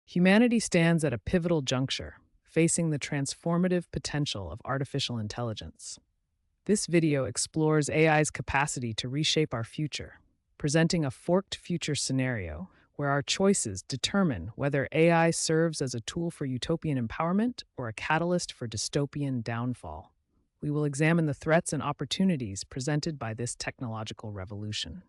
Humanity stands at a pivotal juncture, facing the transformative potential of artificial intelligence. This video explores AI's capacity to reshape our future, presenting a forked future scenario where our choices determine whether AI serves as a tool for utopian empowerment or a catalyst for dystopian downfall. We will examine the threats and opportunities presented by this technological revolution.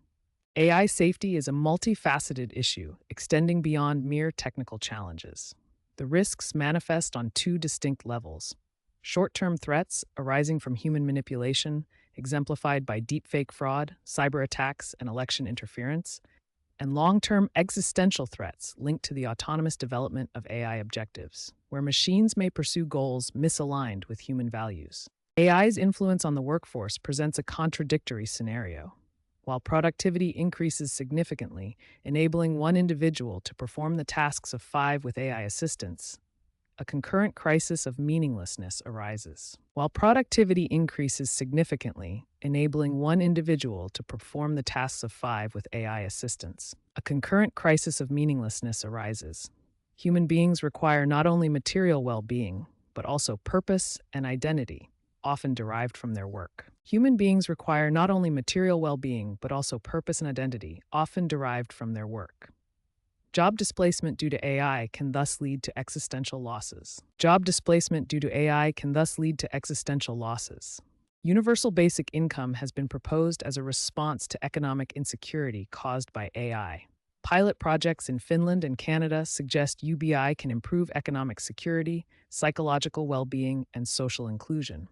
AI safety is a multifaceted issue, extending beyond mere technical challenges. The risks manifest on two distinct levels: short-term threats arising from human manipulation, exemplified by deepfake fraud, cyber attacks, and election interference, and long-term existential threats linked to the autonomous development of AI objectives, where machines may pursue goals misaligned with human values. AI's influence on the workforce presents a contradictory scenario. While productivity increases significantly, enabling one individual to perform the tasks of five with AI assistance, a concurrent crisis of meaninglessness arises. While productivity increases significantly, enabling one individual to perform the tasks of five with AI assistance, a concurrent crisis of meaninglessness arises. Human beings require not only material well-being, but also purpose and identity, often derived from their work. Human beings require not only material well-being, but also purpose and identity, often derived from their work. Job displacement due to AI can thus lead to existential losses. Job displacement due to AI can thus lead to existential losses. Universal basic income has been proposed as a response to economic insecurity caused by AI. Pilot projects in Finland and Canada suggest UBI can improve economic security, psychological well-being, and social inclusion.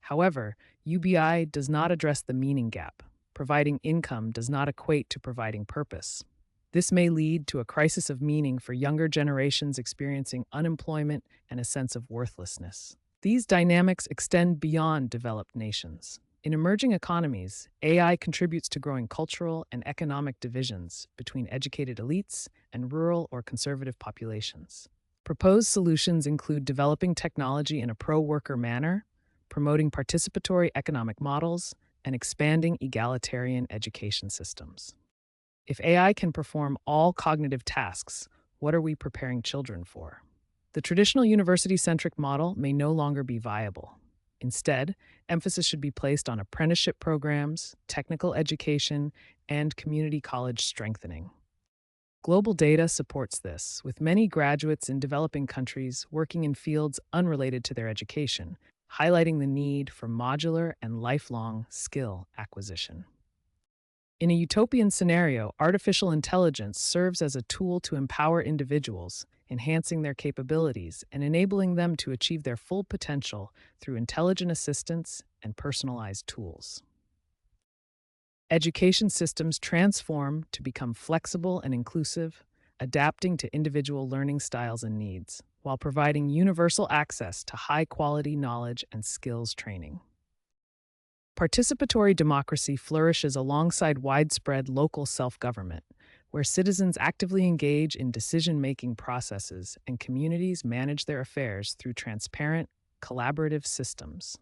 However, UBI does not address the meaning gap. Providing income does not equate to providing purpose. This may lead to a crisis of meaning for younger generations experiencing unemployment and a sense of worthlessness. These dynamics extend beyond developed nations. In emerging economies, AI contributes to growing cultural and economic divisions between educated elites and rural or conservative populations. Proposed solutions include developing technology in a pro-worker manner, promoting participatory economic models, and expanding egalitarian education systems. If AI can perform all cognitive tasks, what are we preparing children for? The traditional university-centric model may no longer be viable. Instead, emphasis should be placed on apprenticeship programs, technical education, and community college strengthening. Global data supports this, with many graduates in developing countries working in fields unrelated to their education, highlighting the need for modular and lifelong skill acquisition. In a utopian scenario, artificial intelligence serves as a tool to empower individuals, enhancing their capabilities and enabling them to achieve their full potential through intelligent assistance and personalized tools. Education systems transform to become flexible and inclusive, adapting to individual learning styles and needs, while providing universal access to high-quality knowledge and skills training. Participatory democracy flourishes alongside widespread local self-government, where citizens actively engage in decision-making processes and communities manage their affairs through transparent, collaborative systems.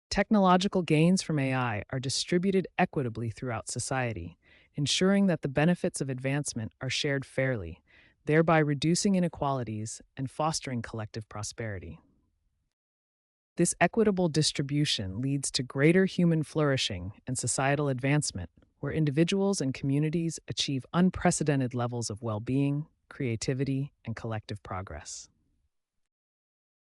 Technological gains from AI are distributed equitably throughout society, ensuring that the benefits of advancement are shared fairly, thereby reducing inequalities and fostering collective prosperity. This equitable distribution leads to greater human flourishing and societal advancement, where individuals and communities achieve unprecedented levels of well-being, creativity, and collective progress.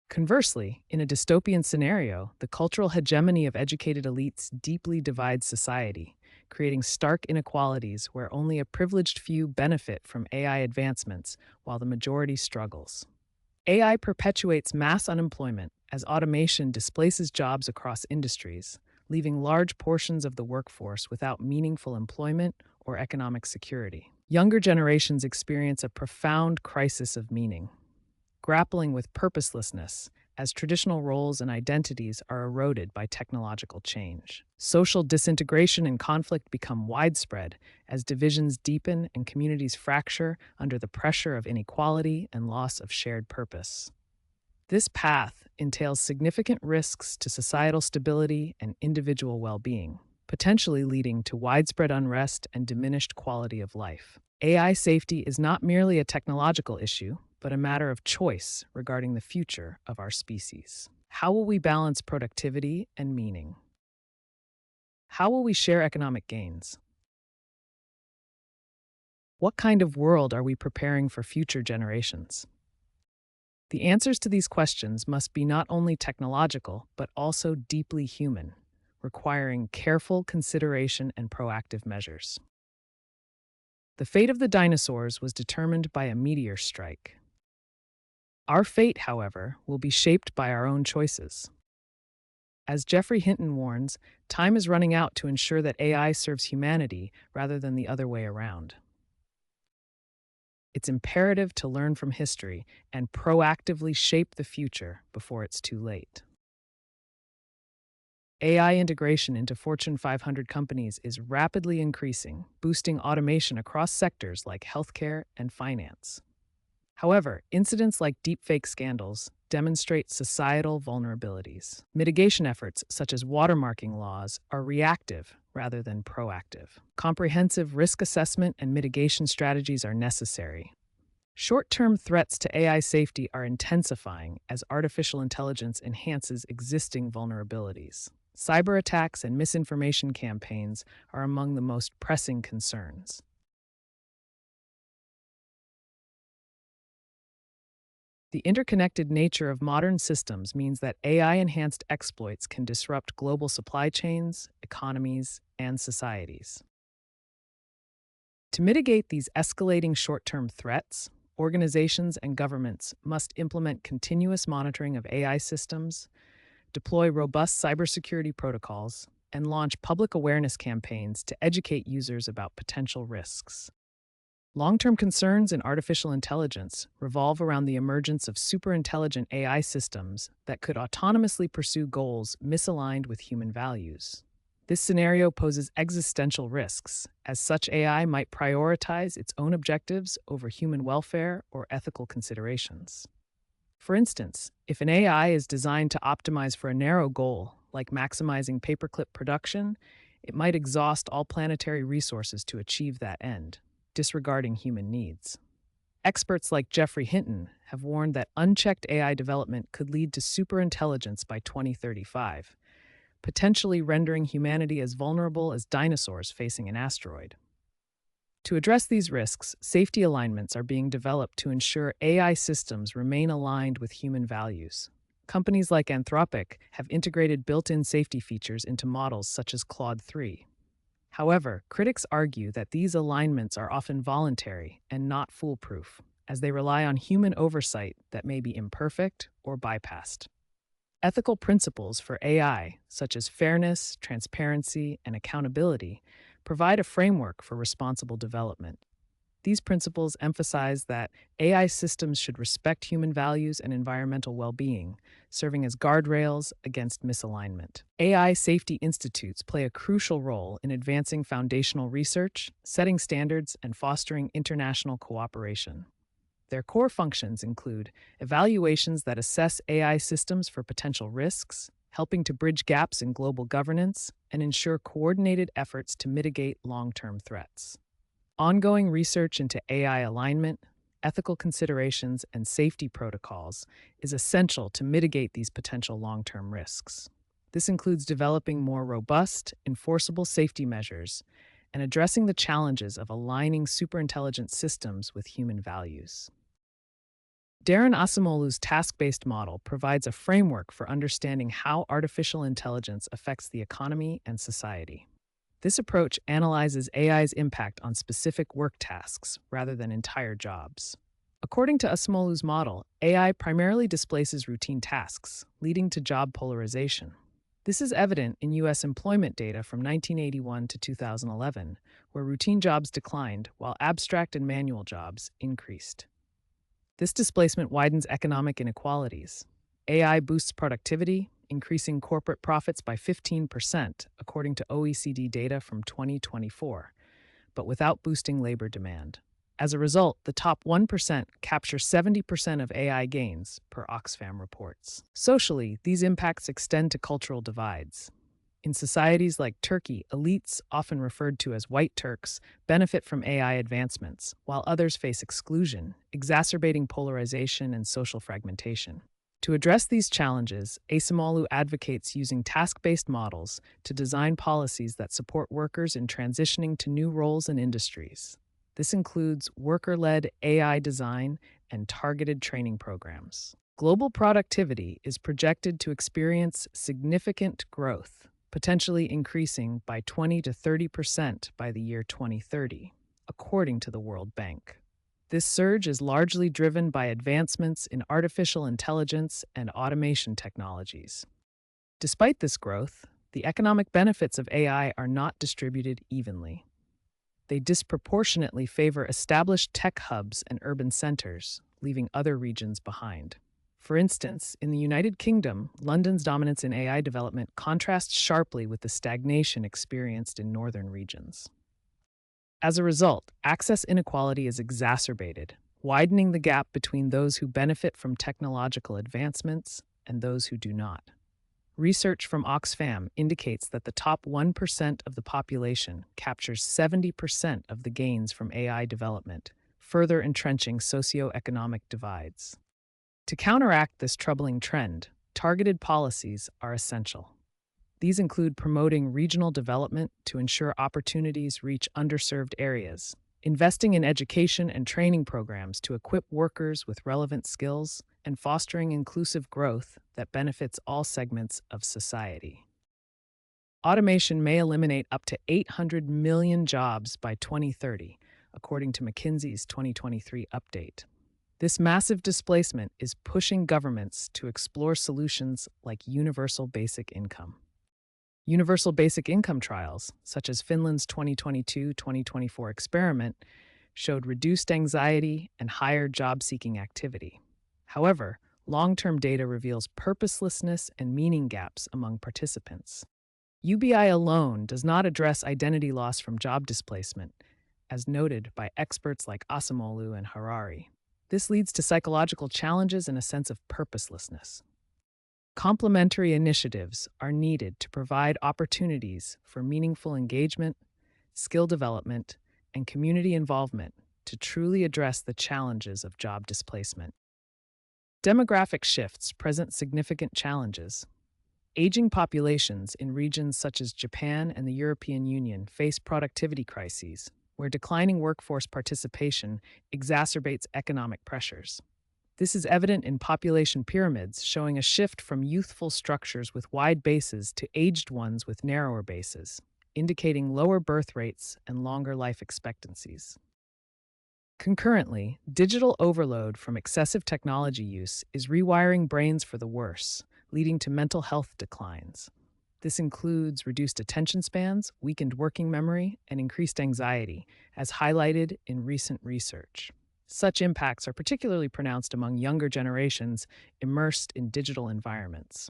Conversely, in a dystopian scenario, the cultural hegemony of educated elites deeply divides society, creating stark inequalities where only a privileged few benefit from AI advancements while the majority struggles. AI perpetuates mass unemployment as automation displaces jobs across industries, leaving large portions of the workforce without meaningful employment or economic security. Younger generations experience a profound crisis of meaning, grappling with purposelessness as traditional roles and identities are eroded by technological change. Social disintegration and conflict become widespread as divisions deepen and communities fracture under the pressure of inequality and loss of shared purpose. This path entails significant risks to societal stability and individual well-being, potentially leading to widespread unrest and diminished quality of life. AI safety is not merely a technological issue, but a matter of choice regarding the future of our species. How will we balance productivity and meaning? How will we share economic gains? What kind of world are we preparing for future generations? The answers to these questions must be not only technological, but also deeply human, requiring careful consideration and proactive measures. The fate of the dinosaurs was determined by a meteor strike. Our fate, however, will be shaped by our own choices. As Geoffrey Hinton warns, time is running out to ensure that AI serves humanity rather than the other way around. It's imperative to learn from history and proactively shape the future before it's too late. AI integration into Fortune 500 companies is rapidly increasing, boosting automation across sectors like healthcare and finance. However, incidents like deepfake scandals demonstrate societal vulnerabilities. Mitigation efforts, such as watermarking laws, are reactive rather than proactive. Comprehensive risk assessment and mitigation strategies are necessary. Short-term threats to AI safety are intensifying as artificial intelligence enhances existing vulnerabilities. Cyber attacks and misinformation campaigns are among the most pressing concerns. The interconnected nature of modern systems means that AI-enhanced exploits can disrupt global supply chains, economies, and societies. To mitigate these escalating short-term threats, organizations and governments must implement continuous monitoring of AI systems, deploy robust cybersecurity protocols, and launch public awareness campaigns to educate users about potential risks. Long-term concerns in artificial intelligence revolve around the emergence of superintelligent AI systems that could autonomously pursue goals misaligned with human values. This scenario poses existential risks, as such AI might prioritize its own objectives over human welfare or ethical considerations. For instance, if an AI is designed to optimize for a narrow goal, like maximizing paperclip production, it might exhaust all planetary resources to achieve that end, disregarding human needs. Experts like Geoffrey Hinton have warned that unchecked AI development could lead to superintelligence by 2035, potentially rendering humanity as vulnerable as dinosaurs facing an asteroid. To address these risks, safety alignments are being developed to ensure AI systems remain aligned with human values. Companies like Anthropic have integrated built-in safety features into models such as Claude 3. However, critics argue that these alignments are often voluntary and not foolproof, as they rely on human oversight that may be imperfect or bypassed. Ethical principles for AI, such as fairness, transparency, and accountability, provide a framework for responsible development. These principles emphasize that AI systems should respect human values and environmental well-being, serving as guardrails against misalignment. AI safety institutes play a crucial role in advancing foundational research, setting standards, and fostering international cooperation. Their core functions include evaluations that assess AI systems for potential risks, helping to bridge gaps in global governance, and ensure coordinated efforts to mitigate long-term threats. Ongoing research into AI alignment, ethical considerations, and safety protocols is essential to mitigate these potential long-term risks. This includes developing more robust, enforceable safety measures and addressing the challenges of aligning superintelligent systems with human values. Darren Acemoglu's task-based model provides a framework for understanding how artificial intelligence affects the economy and society. This approach analyzes AI's impact on specific work tasks rather than entire jobs. According to Acemoglu's model, AI primarily displaces routine tasks, leading to job polarization. This is evident in U.S. employment data from 1981 to 2011, where routine jobs declined while abstract and manual jobs increased. This displacement widens economic inequalities. AI boosts productivity, increasing corporate profits by 15%, according to OECD data from 2024, but without boosting labor demand. As a result, the top 1% capture 70% of AI gains, per Oxfam reports. Socially, these impacts extend to cultural divides. In societies like Turkey, elites, often referred to as white Turks, benefit from AI advancements, while others face exclusion, exacerbating polarization and social fragmentation. To address these challenges, Asamoah advocates using task-based models to design policies that support workers in transitioning to new roles and industries. This includes worker-led AI design and targeted training programs. Global productivity is projected to experience significant growth, potentially increasing by 20 to 30% by the year 2030, according to the World Bank. This surge is largely driven by advancements in artificial intelligence and automation technologies. Despite this growth, the economic benefits of AI are not distributed evenly. They disproportionately favor established tech hubs and urban centers, leaving other regions behind. For instance, in the United Kingdom, London's dominance in AI development contrasts sharply with the stagnation experienced in northern regions. As a result, access inequality is exacerbated, widening the gap between those who benefit from technological advancements and those who do not. Research from Oxfam indicates that the top 1% of the population captures 70% of the gains from AI development, further entrenching socioeconomic divides. To counteract this troubling trend, targeted policies are essential. These include promoting regional development to ensure opportunities reach underserved areas, investing in education and training programs to equip workers with relevant skills, and fostering inclusive growth that benefits all segments of society. Automation may eliminate up to 800 million jobs by 2030, according to McKinsey's 2023 update. This massive displacement is pushing governments to explore solutions like universal basic income. Universal basic income trials, such as Finland's 2022-2024 experiment, showed reduced anxiety and higher job-seeking activity. However, long-term data reveals purposelessness and meaning gaps among participants. UBI alone does not address identity loss from job displacement, as noted by experts like Asamoah and Harari. This leads to psychological challenges and a sense of purposelessness. Complementary initiatives are needed to provide opportunities for meaningful engagement, skill development, and community involvement to truly address the challenges of job displacement. Demographic shifts present significant challenges. Aging populations in regions such as Japan and the European Union face productivity crises, where declining workforce participation exacerbates economic pressures. This is evident in population pyramids, showing a shift from youthful structures with wide bases to aged ones with narrower bases, indicating lower birth rates and longer life expectancies. Concurrently, digital overload from excessive technology use is rewiring brains for the worse, leading to mental health declines. This includes reduced attention spans, weakened working memory, and increased anxiety, as highlighted in recent research. Such impacts are particularly pronounced among younger generations immersed in digital environments.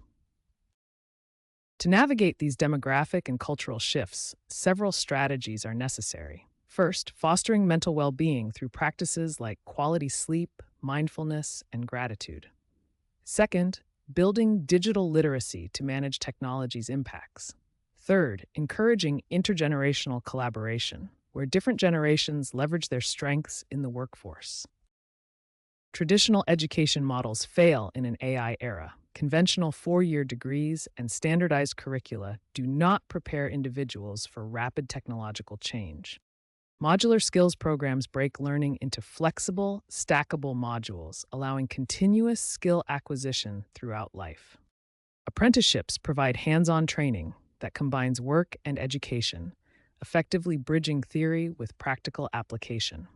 To navigate these demographic and cultural shifts, several strategies are necessary. First, fostering mental well-being through practices like quality sleep, mindfulness, and gratitude. Second, building digital literacy to manage technology's impacts. Third, encouraging intergenerational collaboration, where different generations leverage their strengths in the workforce. Traditional education models fail in an AI era. Conventional four-year degrees and standardized curricula do not prepare individuals for rapid technological change. Modular skills programs break learning into flexible, stackable modules, allowing continuous skill acquisition throughout life. Apprenticeships provide hands-on training that combines work and education, effectively bridging theory with practical application.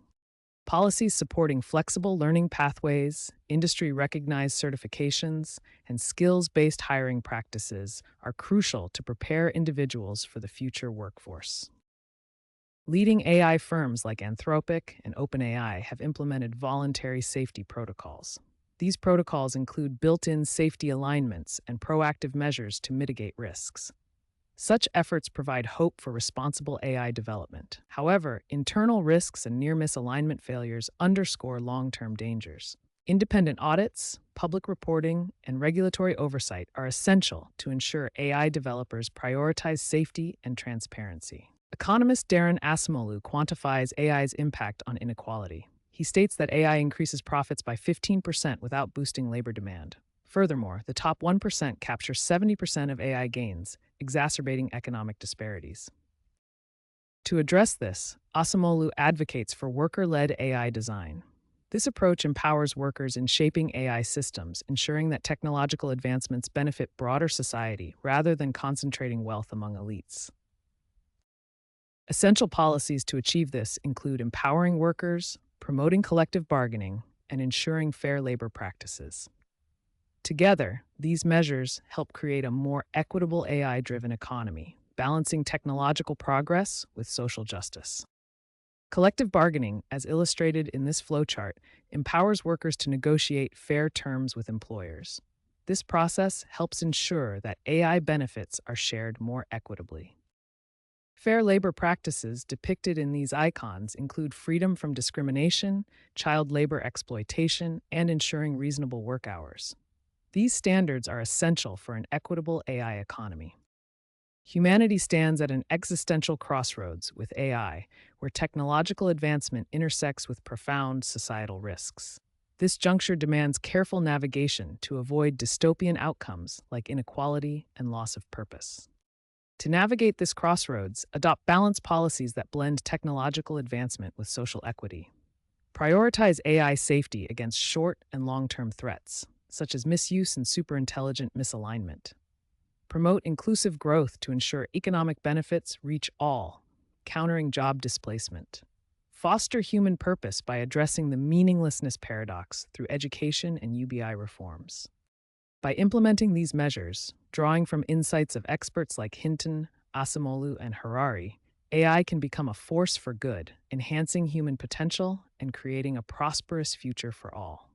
Policies supporting flexible learning pathways, industry-recognized certifications, and skills-based hiring practices are crucial to prepare individuals for the future workforce. Leading AI firms like Anthropic and OpenAI have implemented voluntary safety protocols. These protocols include built-in safety alignments and proactive measures to mitigate risks. Such efforts provide hope for responsible AI development. However, internal risks and near-miss alignment failures underscore long-term dangers. Independent audits, public reporting, and regulatory oversight are essential to ensure AI developers prioritize safety and transparency. Economist Darren Asimoglu quantifies AI's impact on inequality. He states that AI increases profits by 15% without boosting labor demand. Furthermore, the top 1% captures 70% of AI gains, exacerbating economic disparities. To address this, Asimoglu advocates for worker-led AI design. This approach empowers workers in shaping AI systems, ensuring that technological advancements benefit broader society rather than concentrating wealth among elites. Essential policies to achieve this include empowering workers, promoting collective bargaining, and ensuring fair labor practices. Together, these measures help create a more equitable AI-driven economy, balancing technological progress with social justice. Collective bargaining, as illustrated in this flowchart, empowers workers to negotiate fair terms with employers. This process helps ensure that AI benefits are shared more equitably. Fair labor practices depicted in these icons include freedom from discrimination, child labor exploitation, and ensuring reasonable work hours. These standards are essential for an equitable AI economy. Humanity stands at an existential crossroads with AI, where technological advancement intersects with profound societal risks. This juncture demands careful navigation to avoid dystopian outcomes like inequality and loss of purpose. To navigate this crossroads, adopt balanced policies that blend technological advancement with social equity. Prioritize AI safety against short and long-term threats, such as misuse and superintelligent misalignment. Promote inclusive growth to ensure economic benefits reach all, countering job displacement. Foster human purpose by addressing the meaninglessness paradox through education and UBI reforms. By implementing these measures, drawing from insights of experts like Hinton, Asimoglu, and Harari, AI can become a force for good, enhancing human potential and creating a prosperous future for all.